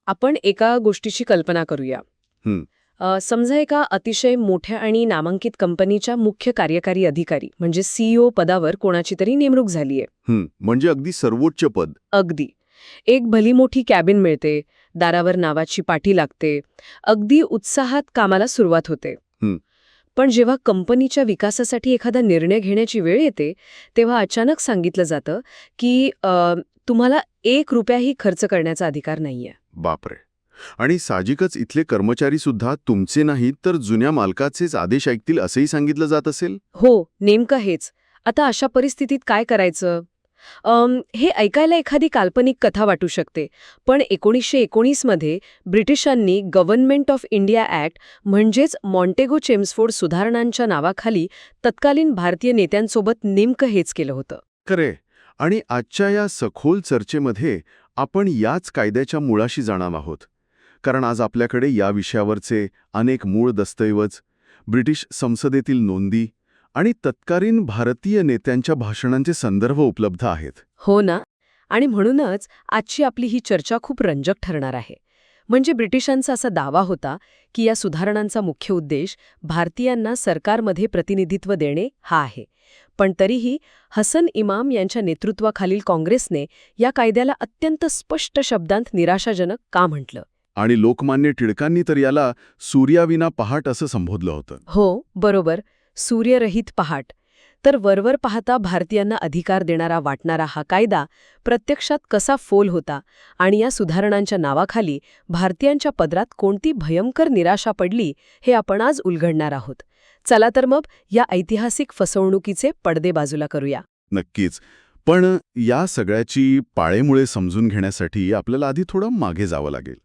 आपण एका गोष्टीची कल्पना करूया. हं, समजा एका अतिशय मोठ्या आणि नामांकित कंपनीच्या मुख्य कार्यकारी अधिकारी म्हणजे सीईओ पदावर कोणाची तरी नेमणूक झालीये. म्हणजे अगदी सर्वोच्च पद. अगदी. एक भली मोठी कॅबिन मिळते, दारावर नावाची पाटी लागते, अगदी उत्साहात कामाला सुरुवात होते. हं. पण जेव्हा कंपनीच्या विकासासाठी एखादा निर्णय घेण्याची वेळ येते, तेव्हा अचानक सांगितलं जातं की तुम्हाला 1 रुपयाही खर्च करण्याचा अधिकार नाहीये. बापरे. आणि साहजिकच इथले कर्मचारी सुद्धा तुमचे नाहीत तर जुन्या मालकाचेच आदेश ऐकतील असंही सांगितलं जात असेल. हो, नेमकं हेच. आता अशा परिस्थितीत काय करायचं? हे ऐकायला एखादी काल्पनिक कथा वाटू शकते, पण 1919 मध्ये ब्रिटिशांनी गव्हर्नमेंट ऑफ इंडिया ॲक्ट म्हणजेच मॉन्टेगो चेम्सफोर्ड सुधारणांच्या नावाखाली तत्कालीन भारतीय नेत्यांसोबत नेमकं हेच केलं होतं. खरे. आणि आजच्या या सखोल चर्चेमध्ये आपण याच कायद्याच्या मुळाशी जाणार आहोत. कारण आज आपल्याकडे या विषयावरचे अनेक मूळ दस्तऐवज, ब्रिटिश संसदेतील नोंदी आणि तत्कालीन भारतीय नेत्यांच्या भाषणांचे संदर्भ उपलब्ध आहेत. हो ना? आणि म्हणूनच आजची आपली ही चर्चा खूप रंजक ठरणार आहे. म्हणजे ब्रिटिशांचा असा दावा होता की या सुधारणांचा मुख्य उद्देश भारतीयांना सरकारमध्ये प्रतिनिधित्व देणे हा आहे. पण तरीही हसन इमाम यांच्या नेतृत्वाखालील काँग्रेसने या कायद्याला अत्यंत स्पष्ट शब्दांत निराशाजनक का म्हटलं. आणि लोकमान्य टिळकांनी तर याला सूर्याविना पहाट असं संबोधलं होतं. हो, बरोबर. सूर्यरहित पहाट. तर वरवर पाहता भारतीयांना अधिकार देणारा वाटणारा हा कायदा प्रत्यक्षात कसा फोल होता आणि या सुधारणांच्या नावाखाली भारतीयांच्या पदरात कोणती भयंकर निराशा पडली हे आपण आज उलगडणार आहोत. चला तर मग या ऐतिहासिक फसवणुकीचे पडदे बाजूला करूया. नक्कीच. पण या सगळ्याची पाळेमुळे समजून घेण्यासाठी आपल्याला आधी थोडं मागे जावं लागेल.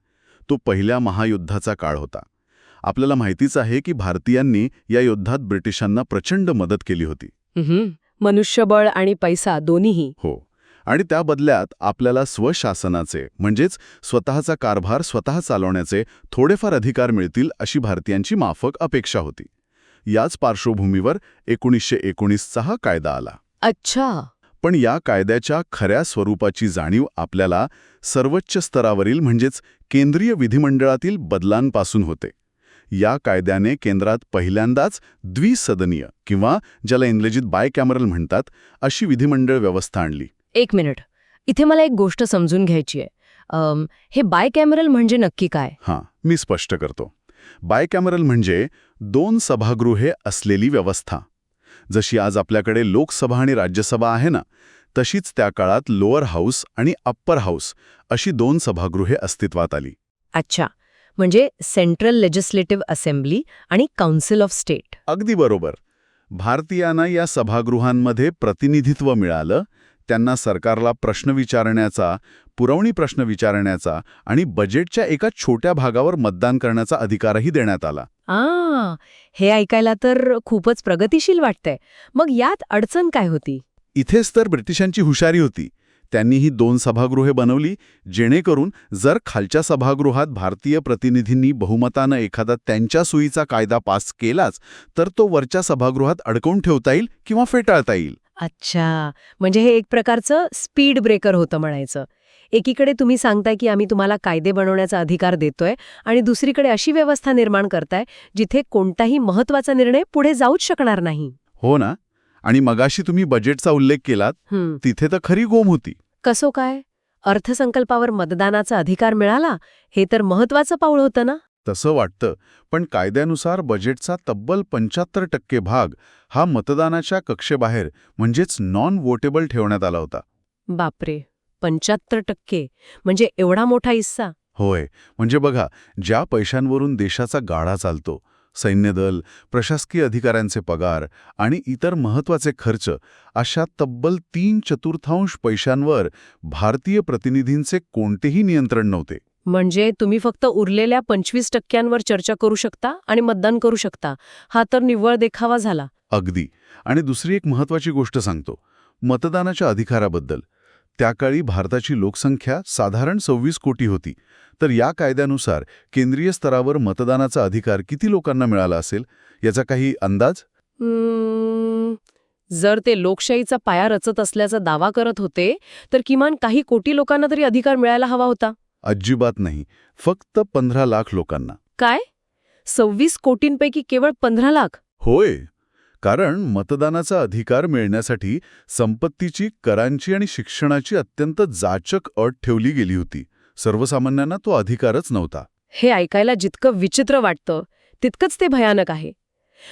तो पहिल्या महायुद्धाचा काळ होता. आपल्याला माहितीच आहे की भारतीयांनी या युद्धात ब्रिटिशांना प्रचंड मदत केली होती. मनुष्यबळ आणि पैसा दोन्हीही. हो. आणि त्या बदल्यात आपल्याला स्वशासनाचे म्हणजेच स्वतःचा कारभार स्वतः चालवण्याचे थोडेफार अधिकार मिळतील अशी भारतीयांची माफक अपेक्षा होती. याच पार्श्वभूमीवर 1919चा हा कायदा आला. अच्छा. पण या कायद्याच्या खऱ्या स्वरूपाची जाणीव आपल्याला सर्वोच्च स्तरावरील म्हणजेच केंद्रीय विधिमंडळातील बदलांपासून होते. या कायद्याने केंद्रात पहिल्यांदाच द्विसदनीय किंवा ज्याला इंग्रजीत बायकॅमरल म्हणतात अशी विधिमंडळ व्यवस्था आणली. 1 मिनिट. इथे मला एक गोष्ट समजून घ्यायची आहे. हे बायकॅमरल म्हणजे नक्की काय? मी स्पष्ट करतो. बायकॅमरल म्हणजे 2 सभागृहे असलेली व्यवस्था. जशी आज आपल्याकडे लोकसभा आणि राज्यसभा आहे ना, तशीच त्या काळात लोअर हाऊस आणि अप्पर हाऊस अशी 2 सभागृहे अस्तित्वात आली. अच्छा. म्हणजे सेंट्रल लेजिस्लेटिव्ह असेंब्ली आणि काउन्सिल ऑफ स्टेट. अगदी बरोबर. भारतीयांना या सभागृहांमध्ये प्रतिनिधित्व मिळालं. त्यांना सरकारला प्रश्न विचारण्याचा, पुरवणी प्रश्न विचारण्याचा आणि बजेटच्या एका छोट्या भागावर मतदान करण्याचा अधिकारही देण्यात आला. हे ऐकायला तर खूपच प्रगतिशील वाटतंय. मग यात अडचण काय होती? इथेच तर ब्रिटिशांची हुशारी होती. त्यांनी ही 2 सभागृहे बनवली जेणेकरून जर खालच्या सभागृहात भारतीय प्रतिनिधींनी बहुमतानं एखादा त्यांच्या सोयीचा कायदा पास केलाच तर तो वरच्या सभागृहात अडकवून ठेवता येईल किंवा फेटाळता येईल. अच्छा. म्हणजे हे एक प्रकारचं स्पीड ब्रेकर होतं म्हणायचं. एकीकडे तुम्ही सांगताय की आम्ही तुम्हाला कायदे बनवण्याचा अधिकार देतोय आणि दुसरीकडे अशी व्यवस्था निर्माण करताय जिथे कोणताही महत्त्वाचा निर्णय पुढे जाऊच शकणार नाही. हो ना. आणि मगाशी तुम्ही बजेटचा उल्लेख केलात, तिथे तर खरी गोम होती. कसो काय? अर्थसंकल्पावर मतदानाचा अधिकार मिळाला हे तर महत्त्वाचं पाऊल होतं ना. तसं वाटतं. पण कायद्यानुसार बजेटचा तब्बल 75% भाग हा मतदानाच्या कक्षेबाहेर म्हणजेच नॉन वोटेबल ठेवण्यात आला होता. बापरे. 75%. म्हणजे एवढा मोठा हिस्सा? होय. म्हणजे बघा, ज्या पैशांवरून देशाचा गाडा चालतो, सैन्यदल, प्रशासकीय अधिकाऱ्यांचे पगार आणि इतर महत्त्वाचे खर्च, अशा तब्बल 3/4 पैशांवर भारतीय प्रतिनिधींचे कोणतेही नियंत्रण नव्हते. म्हणजे तुम्ही फक्त उरलेल्या 25% चर्चा करू शकता आणि मतदान करू शकता. हा तर निव्वळ देखावा झाला. अगदी. आणि दुसरी एक महत्त्वाची गोष्ट सांगतो, मतदानाच्या अधिकाराबद्दल. त्या काळी भारताची लोकसंख्या साधारण 26 कोटी होती. तर या कायद्यानुसार केंद्रीय स्तरावर मतदानाचा अधिकार किती लोकांना मिळाला असेल याचा काही अंदाज? जर ते लोकशाहीचा पाया रचत असल्याचा दावा करत होते तर किमान काही कोटी लोकांना तरी अधिकार मिळायला हवा होता. अजिबात नाही. फक्त 15 लाख लोकांना. काय? 26 कोटींपैकी केवळ 15 लाख? होय. कारण मतदानाचा अधिकार मिळण्यासाठी संपत्तीची, करांची आणि शिक्षणाची अत्यंत जाचक अट ठेवली गेली होती. सर्वसामान्यांना तो अधिकारच नव्हता. हे ऐकायला जितकं विचित्र वाटतं तितकंच ते भयानक आहे.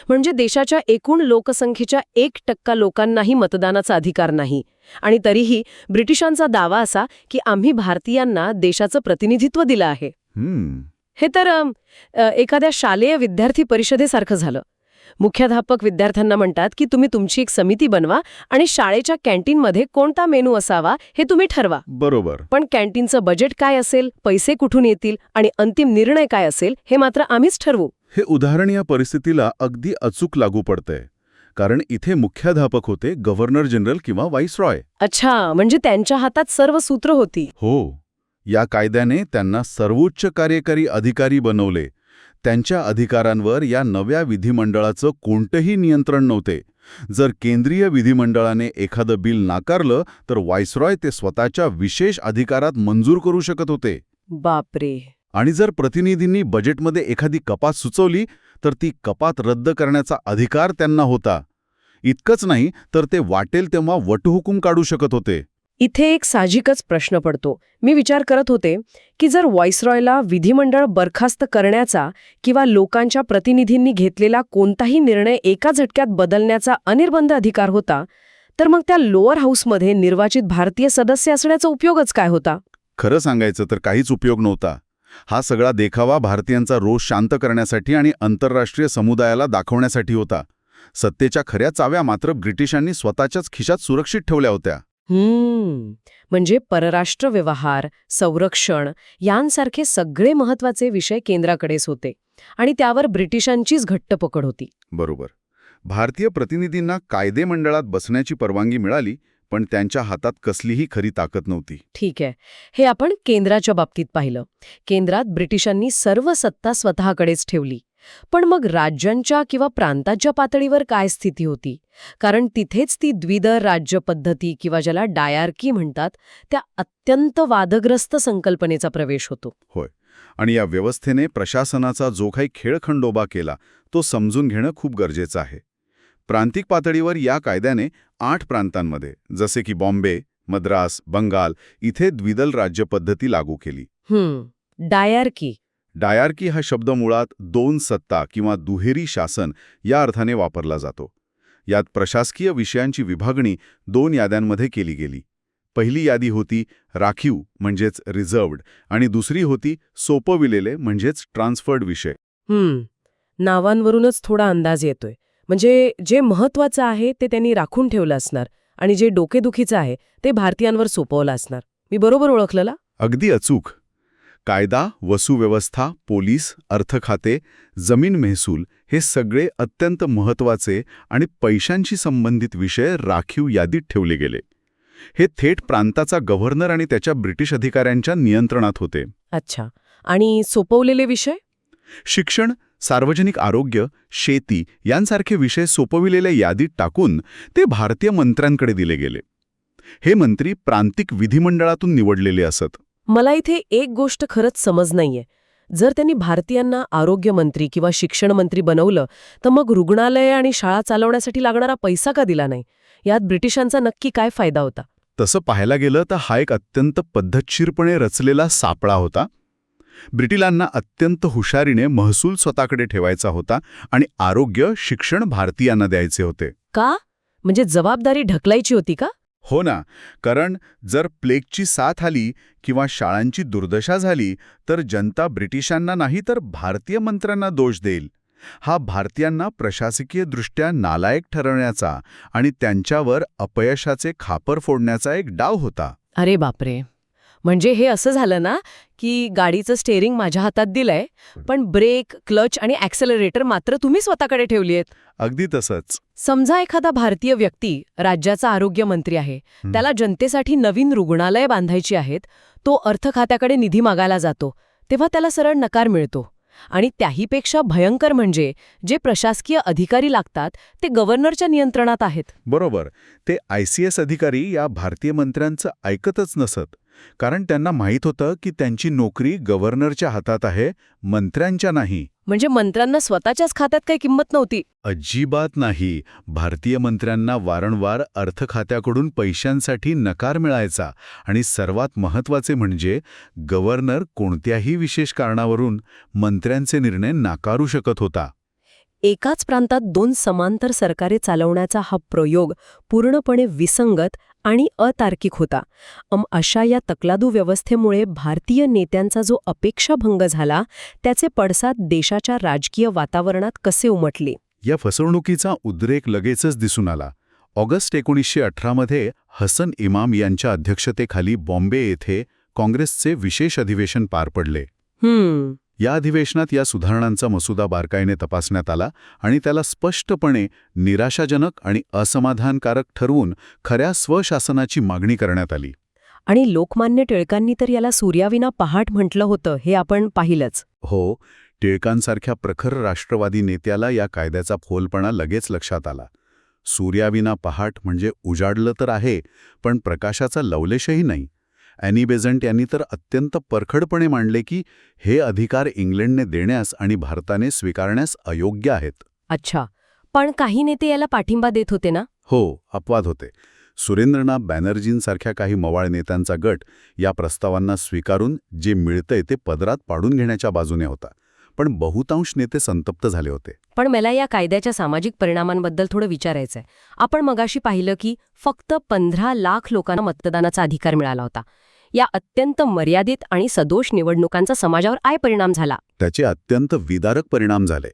म्हणजे देशाच्या एकूण लोकसंख्येच्या 1% लोकांनाही मतदानाचा अधिकार नाही. आणि तरीही ब्रिटिशांचा दावा असा की आम्ही भारतीयांना देशाचं प्रतिनिधित्व दिलं आहे. हे तर एखाद्या शालेय विद्यार्थी परिषदेसारखं झालं. मुख्याध्यापक विद्यार्थ्यांना म्हणतात की तुम्ही तुमची एक समिती बनवा आणि शाळेच्या कॅन्टीनमध्ये कोणता मेनू असावा हे तुम्ही ठरवा. बरोबर. पण कॅन्टीनचं बजेट काय असेल, पैसे कुठून येतील आणि अंतिम निर्णय काय असेल हे मात्र आम्हीच ठरवू. हे उदाहरण या परिस्थितीला अगदी अचूक लागू पडतंय. कारण इथे मुख्याध्यापक होते गव्हर्नर जनरल किंवा व्हाईसरॉय. अच्छा, म्हणजे त्यांच्या हातात सर्व सूत्र होती. हो. या कायद्याने त्यांना सर्वोच्च कार्यकारी अधिकारी बनवले. त्यांच्या अधिकारांवर या नव्या विधिमंडळाचं कोणतंही नियंत्रण नव्हते. जर केंद्रीय विधिमंडळाने एखादं बिल नाकारलं तर व्हाईसरॉय ते स्वतःच्या विशेष अधिकारात मंजूर करू शकत होते. बापरे. आणि जर प्रतिनिधींनी बजेटमध्ये एखादी कपात सुचवली तर ती कपात रद्द करण्याचा अधिकार त्यांना होता. इतकंच नाही तर ते वाटेल तेव्हा वटहुकूम काढू शकत होते. इथे एक साहजिकच प्रश्न पडतो. मी विचार करत होते की जर व्हाईसरॉयला विधिमंडळ बरखास्त करण्याचा किंवा लोकांच्या प्रतिनिधींनी घेतलेला कोणताही निर्णय एका झटक्यात बदलण्याचा अनिर्बंध अधिकार होता, तर मग त्या लोअर हाऊसमध्ये निर्वाचित भारतीय सदस्य असण्याचा उपयोगच काय होता? खरं सांगायचं तर काहीच उपयोग नव्हता. हा सगळा देखावा भारतीयांचा रोष शांत करण्यासाठी आणि आंतरराष्ट्रीय समुदायाला दाखवण्यासाठी होता. सत्तेच्या खऱ्या चाव्या मात्र ब्रिटिशांनी स्वतःच्याच खिशात सुरक्षित ठेवल्या होत्या. म्हणजे परराष्ट्र व्यवहार, संरक्षण यांसारखे सगळे महत्वाचे विषय केंद्राकडेच होते आणि त्यावर ब्रिटिशांचीच घट्ट पकड होती. बरोबर. भारतीय प्रतिनिधींना कायदेमंडळात बसण्याची परवानगी मिळाली, पण त्यांच्या हातात कसलीही खरी ताकद नव्हती. ठीक आहे. हे आपण केंद्राच्या बाबतीत पाहिलं. केंद्रात ब्रिटिशांनी सर्व सत्ता स्वतःकडेच ठेवली. पण मग राज्यांच्या किंवा प्रांताच्या पातळीवर काय स्थिती होती? कारण तिथेच ती द्विदल राज्य पद्धती किंवा ज्याला डायआर्की म्हणतात त्या अत्यंत वादग्रस्त संकल्पनेचा प्रवेश होतो. होय. आणि या व्यवस्थेने प्रशासनाचा जो काही खेळखंडोबा केला तो समजून घेणं खूप गरजेचं आहे. प्रांतिक पातळीवर या कायद्याने 8 प्रांतांमध्ये जसे की बॉम्बे, मद्रास, बंगाल इथे द्विदल राज्य पद्धती लागू केली. डायआर्की. डायआर्की हा शब्द मुळात 2 सत्ता किंवा दुहेरी शासन या अर्थाने वापरला जातो. यात प्रशासकीय विषयांची विभागणी 2 याद्यांमध्ये केली गेली. पहिली यादी होती राखीव म्हणजेच रिझर्व्ड आणि दुसरी होती सोपविलेले म्हणजेच ट्रान्सफर्ड विषय. नावांवरूनच थोडा अंदाज येतोय. म्हणजे जे महत्वाचं आहे ते त्यांनी राखून ठेवलं असणार आणि जे डोकेदुखीचं आहे ते भारतीयांवर सोपवलं असणार. मी बरोबर ओळखलं? अगदी अचूक. कायदा, वसूव्यवस्था, पोलीस, अर्थखाते, जमीन महसूल हे सगळे अत्यंत महत्वाचे आणि पैशांशी संबंधित विषय राखीव यादीत ठेवले गेले. हे थेट प्रांताचा गव्हर्नर आणि त्याच्या ब्रिटिश अधिकाऱ्यांच्या नियंत्रणात होते. अच्छा. आणि सोपवलेले विषय? शिक्षण, सार्वजनिक आरोग्य, शेती यांसारखे विषय सोपविलेल्या यादीत टाकून ते भारतीय मंत्र्यांकडे दिले गेले. हे मंत्री प्रांतिक विधिमंडळातून निवडलेले असत. मला इथे एक गोष्ट खरंच समज नाहीये. जर त्यांनी भारतीयांना आरोग्यमंत्री किंवा शिक्षण मंत्री बनवलं तर मग रुग्णालय आणि शाळा चालवण्यासाठी लागणारा पैसा का दिला नाही? यात ब्रिटिशांचा नक्की काय फायदा होता? तसं पाहायला गेलं तर हा एक अत्यंत पद्धतशीरपणे रचलेला सापळा होता. ब्रिटिशांना अत्यंत हुशारीने महसूल स्वतःकडे ठेवायचा होता आणि आरोग्य, शिक्षण भारतीयांना द्यायचे होते. का? म्हणजे जबाबदारी ढकलायची होती का? हो ना. कारण जर प्लेगची साथ आली किंवा शाळांची दुर्दशा झाली तर जनता ब्रिटिशांना नाही तर भारतीय मंत्र्यांना दोष देईल. हा भारतीयांना प्रशासकीयदृष्ट्या नालायक ठरवण्याचा आणि त्यांच्यावर अपयशाचे खापर फोडण्याचा एक डाव होता. अरे बापरे. म्हणजे हे असं झालं ना की गाडीचं स्टेअरिंग माझ्या हातात दिलंय पण ब्रेक, क्लच आणि ॲक्सेलरेटर मात्र तुम्ही स्वतःकडे ठेवली आहेत. अगदी तसंच. समजा एखादा भारतीय व्यक्ती राज्याचा आरोग्यमंत्री आहे, त्याला जनतेसाठी नवीन रुग्णालय बांधायची आहेत, तो अर्थखात्याकडे निधी मागायला जातो, तेव्हा त्याला सरळ नकार मिळतो. आणि त्याहीपेक्षा भयंकर म्हणजे जे प्रशासकीय अधिकारी लागतात ते गव्हर्नरच्या नियंत्रणात आहेत. बरोबर. ते ICS अधिकारी या भारतीय मंत्र्यांचं ऐकतच नसत. कारण त्यांना माहीत होतं की त्यांची नोकरी गव्हर्नरच्या हातात आहे, मंत्र्यांच्या नाही. म्हणजे मंत्र्यांना स्वतःच्याच खात्यात काही किंमत नव्हती. अजिबात नाही. भारतीय मंत्र्यांना वारंवार अर्थ खात्याकडून पैशांसाठी नकार मिळायचा आणि सर्वात महत्त्वाचे म्हणजे गव्हर्नर कोणत्याही विशेष कारणावरून मंत्र्यांचे निर्णय नाकारू शकत होता. एकाच प्रांतात 2 समांतर सरकारे चालवण्याचा हा प्रयोग पूर्णपणे विसंगत आणि अतार्किक होता. अशा या तकलादू व्यवस्थेमुळे भारतीय नेत्यांचा जो अपेक्षाभंग झाला, त्याचे पडसाद देशाच्या राजकीय वातावरणात कसे उमटले. या फसवणुकीचा उद्रेक लगेचच दिसून आला. ऑगस्ट 1918 मध्ये हसन इमाम यांच्या अध्यक्षतेखाली बॉम्बे येथे काँग्रेसचे विशेष अधिवेशन पार पडले. या अधिवेशनात या सुधारणांचा मसुदा बारकाईने तपासण्यात आला आणि त्याला स्पष्टपणे निराशाजनक आणि असमाधानकारक ठरवून खऱ्या स्वशासनाची मागणी करण्यात आली. आणि लोकमान्य टिळकांनी तर याला सूर्याविना पहाट म्हटलं होतं, हे आपण पाहिलंच. हो, टिळकांसारख्या प्रखर राष्ट्रवादी नेत्याला या कायद्याचा फोलपणा लगेच लक्षात आला. सूर्याविना पहाट म्हणजे उजाडलं तर आहे, पण प्रकाशाचा लवलेशही नाही. ॲनी बेझंट यांनी तर अत्यंत परखडपणे मांडले की हे अधिकार इंग्लंडने देण्यास आणि भारताने स्वीकारण्यास अयोग्य आहेत. अच्छा, पण काही नेते याला पाठिंबा देत होते ना? हो, अपवाद होते. सुरेंद्रनाथ बॅनर्जींसारख्या काही मवाळ नेत्यांचा गट या प्रस्तावांना स्वीकारून जे मिळतंय ते पदरात पाडून घेण्याच्या बाजूने होता. पण बहुतांश नेते संतप्त झाले होते. पण मला या कायद्याच्या सामाजिक परिणामांबद्दल थोडं विचारायचंय. आपण मगाशी पाहिलं की फक्त 15 लाख लोकांना मतदानाचा अधिकार मिळाला होता. या अत्यंत मर्यादित आणि सदोष निवडणुकांचा समाजावर काय परिणाम झाला? त्याचे अत्यंत विदारक परिणाम झाले.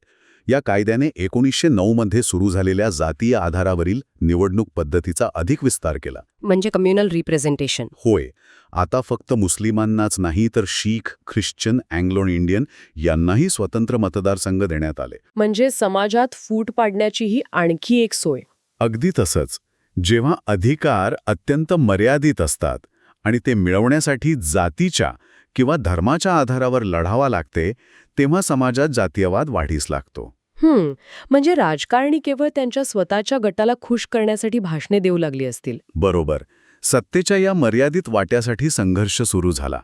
या कायद्याने 1909 मध्ये सुरू झालेल्या जातीय आधारावरील निवडणूक पद्धतीचा अधिक विस्तार केला. म्हणजे कम्युनल रिप्रेझेंटेशन. होय, आता फक्त मुस्लिमांनाच नाही तर शीख, ख्रिश्चन, अँग्लो इंडियन यांनाही स्वतंत्र मतदारसंघ देण्यात आले. म्हणजे समाजात फूट पाडण्याचीही आणखी एक सोय. अगदी तसंच. जेव्हा अधिकार अत्यंत मर्यादित असतात आणि ते मिळवण्यासाठी जातीच्या किंवा धर्माच्या आधारावर लढावा लागते, तेव्हा समाजात जातीयवाद वाढीस लागतो. म्हणजे राजकारणी केवळ त्यांच्या स्वतःच्या गटाला खुश करण्यासाठी भाषणे देऊ लागली असतील. बरोबर. सत्तेच्या या मर्यादित वाट्यासाठी संघर्ष सुरू झाला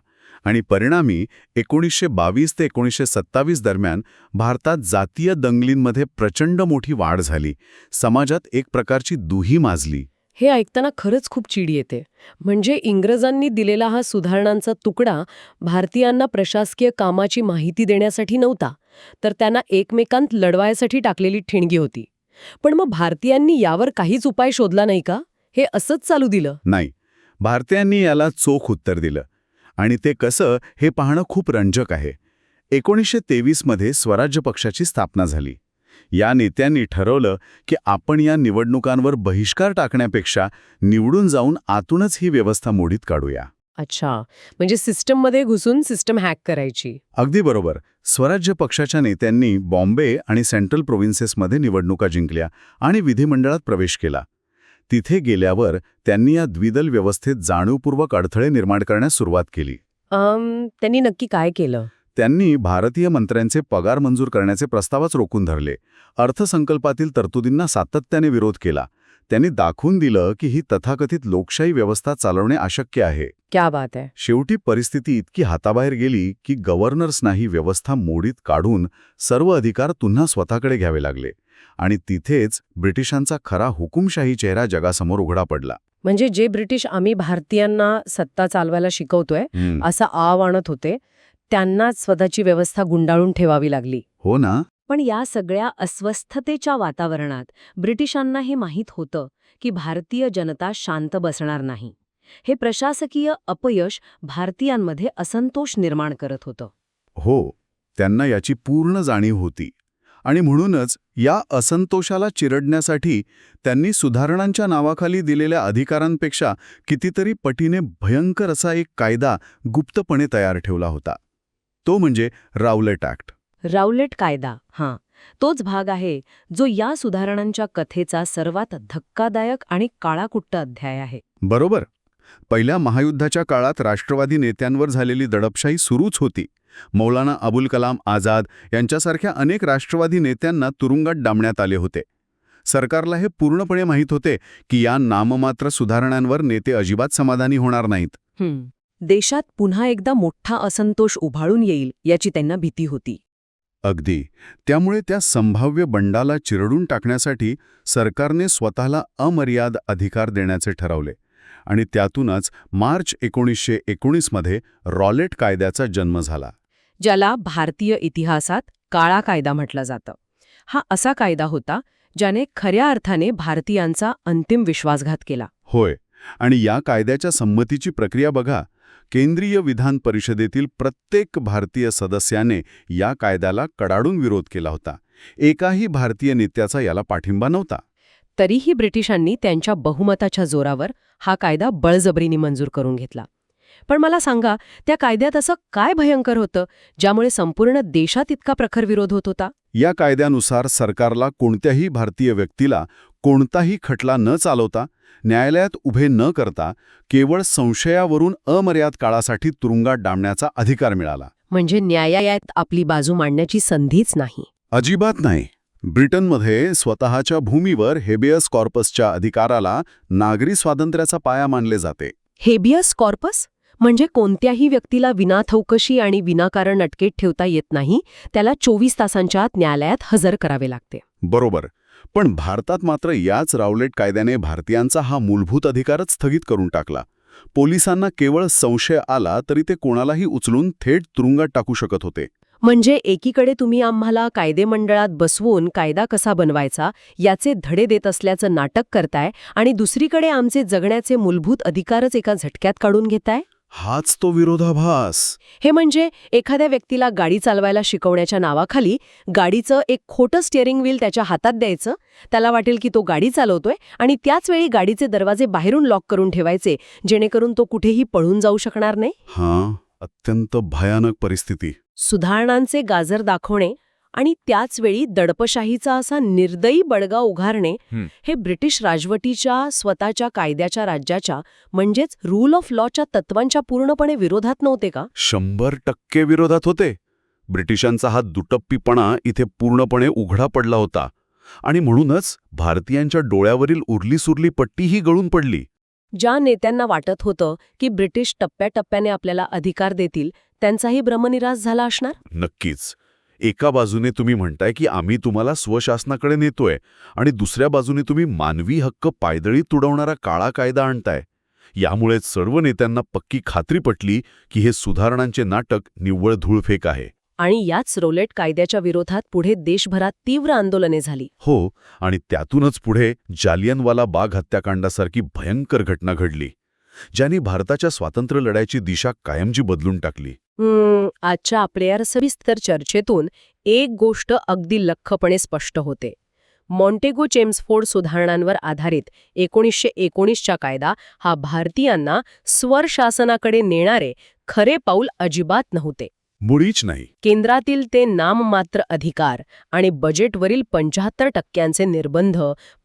आणि परिणामी 1922 ते 1927 दरम्यान भारतात जातीय दंगलींमध्ये प्रचंड मोठी वाढ झाली. समाजात एक प्रकारची दुही माजली. हे ऐकताना खरंच खूप चीड येते. म्हणजे इंग्रजांनी दिलेला हा सुधारणांचा तुकडा भारतीयांना प्रशासकीय कामाची माहिती देण्यासाठी नव्हता, तर त्यांना एकमेकांत लढवायसाठी टाकलेली ठिणगी होती. पण मग भारतीयांनी यावर काहीच उपाय शोधला नाही का? हे असंच चालू दिलं? नाही, भारतीयांनी याला चोख उत्तर दिलं. आणि ते कसं हे पाहणं खूप रंजक आहे. 1923 मध्ये स्वराज्य पक्षाची स्थापना झाली. या नेत्यांनी ठरवलं की आपण या निवडणुकांवर बहिष्कार टाकण्यापेक्षा निवडून जाऊन आतूनच ही व्यवस्था मोडीत काढूया. अच्छा, म्हणजे सिस्टममध्ये घुसून सिस्टम हॅक करायची. अगदी बरोबर. स्वराज्य पक्षाच्या नेत्यांनी बॉम्बे आणि सेंट्रल प्रोव्हिन्सेसमध्ये निवडणुका जिंकल्या आणि विधिमंडळात प्रवेश केला. तिथे गेल्यावर त्यांनी या द्विदल व्यवस्थेत जाणीवपूर्वक अडथळे निर्माण करण्यास सुरुवात केली. त्यांनी नक्की काय केलं? त्यांनी भारतीय मंत्र्यांचे पगार मंजूर करण्याचे प्रस्तावच रोखून धरले. अर्थसंकल्पातील तरतुदींना सातत्याने विरोध केला. त्यांनी दाखवून दिलं की ही तथाकथित लोकशाही व्यवस्था चालवणे अशक्य आहे. क्या बात आहे. शेवटी परिस्थिती इतकी हाताबाहेर गेली की गव्हर्नर्सना ही व्यवस्था मोडीत काढून सर्व अधिकार पुन्हा स्वतःकडे घ्यावे लागले. आणि तिथेच ब्रिटिशांचा खरा हुकुमशाही चेहरा जगासमोर उघडा पडला. म्हणजे जे ब्रिटिश आम्ही भारतीयांना सत्ता चालवायला शिकवतोय असा आव आणत होते, त्यांनाच स्वतःची व्यवस्था गुंडाळून ठेवावी लागली. हो ना. पण या सगळ्या अस्वस्थतेच्या वातावरणात ब्रिटिशांना हे माहीत होतं की भारतीय जनता शांत बसणार नाही. हे प्रशासकीय अपयश भारतीयांमध्ये असंतोष निर्माण करत होतं. हो, त्यांना याची पूर्ण जाणीव होती. आणि म्हणूनच या असंतोषाला चिरडण्यासाठी त्यांनी सुधारणांच्या नावाखाली दिलेल्या अधिकारांपेक्षा कितीतरी पटीने भयंकर असा एक कायदा गुप्तपणे तयार ठेवला होता. तो म्हणजे राऊलेट ॲक्ट. राऊलेट कायदा, हां, तोच भाग आहे जो या सुधारणांच्या कथेचा सर्वात धक्कादायक आणि काळाकुट्ट अध्याय आहे. बरोबर. पहिल्या महायुद्धाच्या काळात राष्ट्रवादी नेत्यांवर झालेली दडपशाही सुरूच होती. मौलाना अबुल कलाम आझाद यांच्यासारख्या अनेक राष्ट्रवादी नेत्यांना तुरुंगात डांबण्यात आले होते. सरकारला हे पूर्णपणे माहीत होते की या नाममात्र सुधारणांवर नेते अजिबात समाधानी होणार नाहीत. देशात पुन्हा एकदा मोठा असंतोष उभाळून येईल याची त्यांना भीती होती. अगदी. त्यामुळे त्या संभाव्य बंडाला चिरडून टाकण्यासाठी सरकारने स्वतःला अमर्याद अधिकार देण्याचे ठरवले आणि त्यातूनच मार्च 1919 मध्ये रॉलेट कायद्याचा जन्म झाला. ज्याला भारतीय इतिहासात काळा कायदा म्हटलं जातं. हा असा कायदा होता ज्याने खऱ्या अर्थाने भारतीयांचा अंतिम विश्वासघात केला. होय. आणि या कायद्याच्या संमतीची प्रक्रिया बघा. केंद्रीय विधान परिषदेतील प्रत्येक भारतीय सदस्याने या कायद्याला कडाडून विरोध केला होता. एकाही भारतीय नेत्याचा याला पाठिंबा नव्हता. तरीही ब्रिटिशांनी त्यांच्या बहुमताच्या जोरावर हा कायदा बळजबरीने मंजूर करून घेतला. पण मला सांगा, त्या कायद्यात असं काय भयंकर होतं ज्यामुळे संपूर्ण देशात इतका प्रखर विरोध होत होता? या कायद्यानुसार सरकारला कोणत्याही भारतीय व्यक्तीला कोणताही खटला न चालवता, न्यायालयात उभे न करता, केवळ संशयावरून अमर्याद काळासाठी तुरुंगात डांबण्याचा अधिकार मिळाला. म्हणजे न्यायालयात आपली बाजू मांडण्याची संधीच नाही. अजिबात नाही. ब्रिटनमध्ये स्वतःच्या भूमीवर हेबियस कॉर्पसच्या अधिकाराला नागरी स्वातंत्र्याचा पाया मानले जाते. हेबियस कॉर्पस म्हणजे कोणत्याही व्यक्तीला विनाचौकशी आणि विनाकारण अटकेत ठेवता येत नाही, त्याला 24 तासांच्या आत न्यायालयात हजर करावे लागते. बरोबर. पण भारतात मात्र याच राऊलेट कायद्याने भारतीयांचा हा मूलभूत अधिकारच स्थगित करून टाकला. पोलिसांना केवळ संशय आला तरी ते कोणालाही उचलून थेट तुरुंगात टाकू शकत होते. म्हणजे एकीकडे तुम्ही आम्हाला कायदेमंडळात बसवून कायदा कसा बनवायचा याचे धडे देत असल्याचं नाटक करताय आणि दुसरीकडे आमचे जगण्याचे मूलभूत अधिकारच एका झटक्यात काढून घेताय. हाच तो विरोधाभास. हे म्हणजे एखाद्या व्यक्तीला गाडी चालवायला शिकवण्याच्या नावाखाली गाडीचं एक खोटं स्टिअरिंग व्हील त्याच्या हातात द्यायचं, त्याला वाटेल की तो गाडी चालवतोय आणि त्याच वेळी गाडीचे दरवाजे बाहेरून लॉक करून ठेवायचे, जेणेकरून तो कुठेही पळून जाऊ शकणार नाही. हां, अत्यंत भयानक परिस्थिती. सुधारणांचे गाजर दाखवणे आणि त्याचवेळी दडपशाहीचा असा निर्दयी बडगा उगारणे हे ब्रिटिश राजवटीच्या स्वतःच्या कायद्याच्या राज्याच्या म्हणजेच रूल ऑफ लॉच्या तत्वांच्या पूर्णपणे विरोधात नव्हते का? 100% विरोधात होते. ब्रिटिशांचा हा दुटप्पीपणा इथे पूर्णपणे उघडा पडला होता आणि म्हणूनच भारतीयांच्या डोळ्यावरील उरलीसुरली पट्टीही गळून पडली. ज्या नेत्यांना वाटत होतं की ब्रिटिश टप्प्याटप्प्याने आपल्याला अधिकार देतील, त्यांचाही भ्रमनिरास झाला असणार. नक्कीच. एका बाजूने तुम्ही म्हणताय की आम्ही तुम्हाला स्वशासनाकडे नेतोय आणि दुसऱ्या बाजूने तुम्ही मानवी हक्क पायदळी तुडवणारा काळा कायदा आणताय. यामुळेच सर्व नेत्यांना पक्की खात्री पटली की हे सुधारणांचे नाटक निव्वळ धूळफेक आहे. आणि याच रॉलेट कायद्याच्या विरोधात पुढे देशभरात तीव्र आंदोलने झाली. हो, आणि त्यातूनच पुढे जालियनवाला बाग हत्याकांडासारखी भयंकर घटना घडली, ज्याने भारताच्या स्वातंत्र्य लढ्याची दिशा कायमची बदलून टाकली. आजच्या आपल्या सविस्तर चर्चेतून एक गोष्ट अगदी लख्खपणे स्पष्ट होते. मॉन्टेगो चेम्सफोर्ड सुधारणांवर आधारित 1919चा कायदा हा भारतीयांना स्वशासनाकडे नेणारे खरे पाऊल अजिबात नव्हते. मुळीच नाही. केंद्रातील ते नाममात्र अधिकार आणि बजेटवरील 75% निर्बंध,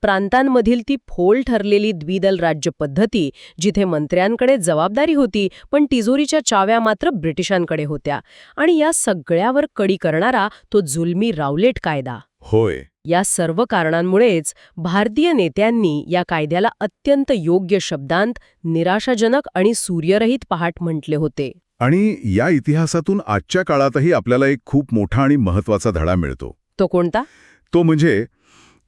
प्रांतांमधील ती फोल ठरलेली द्विदल राज्य पद्धती जिथे मंत्र्यांकडे जबाबदारी होती पण तिजोरीच्या चाव्या मात्र ब्रिटिशांकडे होत्या, आणि या सगळ्यावर कडी करणारा तो जुलमी राऊलेट कायदा. होय. या सर्व कारणांमुळेच भारतीय नेत्यांनी या कायद्याला अत्यंत योग्य शब्दांत निराशाजनक आणि सूर्यरहित पहाट म्हटले होते. आणि या इतिहासातून आजच्या काळातही आपल्याला एक खूप मोठा आणि महत्त्वाचा धडा मिळतो. तो कोणता? तो म्हणजे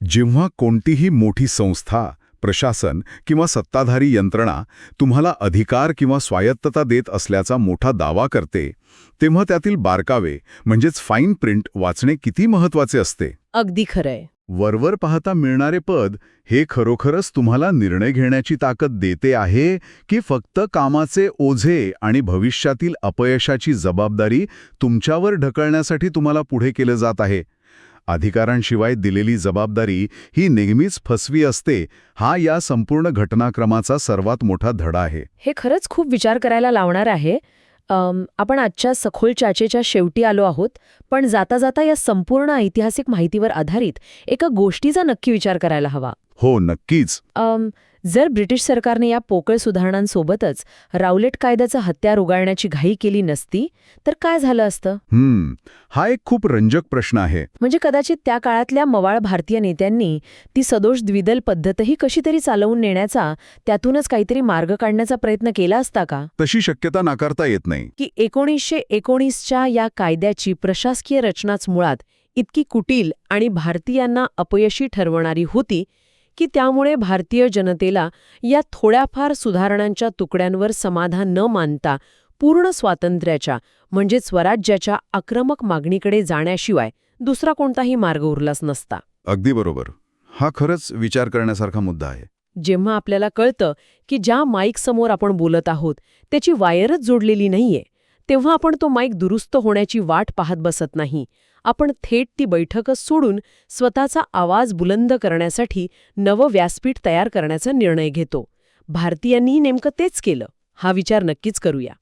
जेव्हा कोणतीही मोठी संस्था, प्रशासन किंवा सत्ताधारी यंत्रणा तुम्हाला अधिकार किंवा स्वायत्तता देत असल्याचा मोठा दावा करते, तेव्हा त्यातील बारकावे म्हणजेच फाईन प्रिंट वाचणे किती महत्त्वाचे असते. अगदी खरंय. वरवर पाहता मिळणारे पद हे खरोखरच तुम्हाला निर्णय घेण्याची ताकद देते आहे की फक्त कामाचे ओझे आणि भविष्यातील अपयशाची जबाबदारी तुमच्यावर ढकलण्यासाठी तुम्हाला पुढे केलं जात आहे? अधिकारांशिवाय दिलेली जबाबदारी ही नेहमीच फसवी असते. हा या संपूर्ण घटनाक्रमाचा सर्वात मोठा धडा आहे. हे खरंच खूप विचार करायला लावणार आहे. आपण आजच्या सखोल चर्चेच्या शेवटी आलो आहोत, पण जाता जाता या संपूर्ण ऐतिहासिक माहितीवर आधारित एका गोष्टीचा नक्की विचार करायला हवा. हो, नक्कीच. जर ब्रिटिश सरकारने या पोकळ सुधारणांसोबतच राऊलेट कायद्याचं हत्यार उगारण्याची घाई केली नसती तर काय झालं असतं? हा एक खूप रंजक प्रश्न आहे. म्हणजे कदाचित त्या काळातल्या मवाळ भारतीय नेत्यांनी ती सदोष द्विदल पद्धतही कशी तरी चालवून नेण्याचा, त्यातूनच काहीतरी मार्ग काढण्याचा प्रयत्न केला असता का? तशी शक्यता नाकारता येत नाही. की 1919च्या या कायद्याची प्रशासकीय रचनाच मुळात इतकी कुटील आणि भारतीयांना अपयशी ठरवणारी होती की त्यामुळे भारतीय जनतेला या थोड्याफार सुधारणांच्या तुकड्यांवर समाधान न मानता पूर्ण स्वातंत्र्याच्या म्हणजे स्वराज्याच्या आक्रमक मागणीकडे जाण्याशिवाय दुसरा कोणताही मार्ग उरलाच नसता. अगदी बरोबर. हा खरंच विचार करण्यासारखा मुद्दा आहे. जेव्हा आपल्याला कळतं की ज्या माईकसमोर आपण बोलत आहोत त्याची वायरच जोडलेली नाहीये, तेव्हा आपण तो माईक दुरुस्त होण्याची वाट पाहत बसत नाही. आपण थेट ती बैठकच सोडून स्वतःचा आवाज बुलंद करण्यासाठी नवं व्यासपीठ तयार करण्याचा निर्णय घेतो. भारतीयांनीही नेमकं तेच केलं. हा विचार नक्कीच करूया.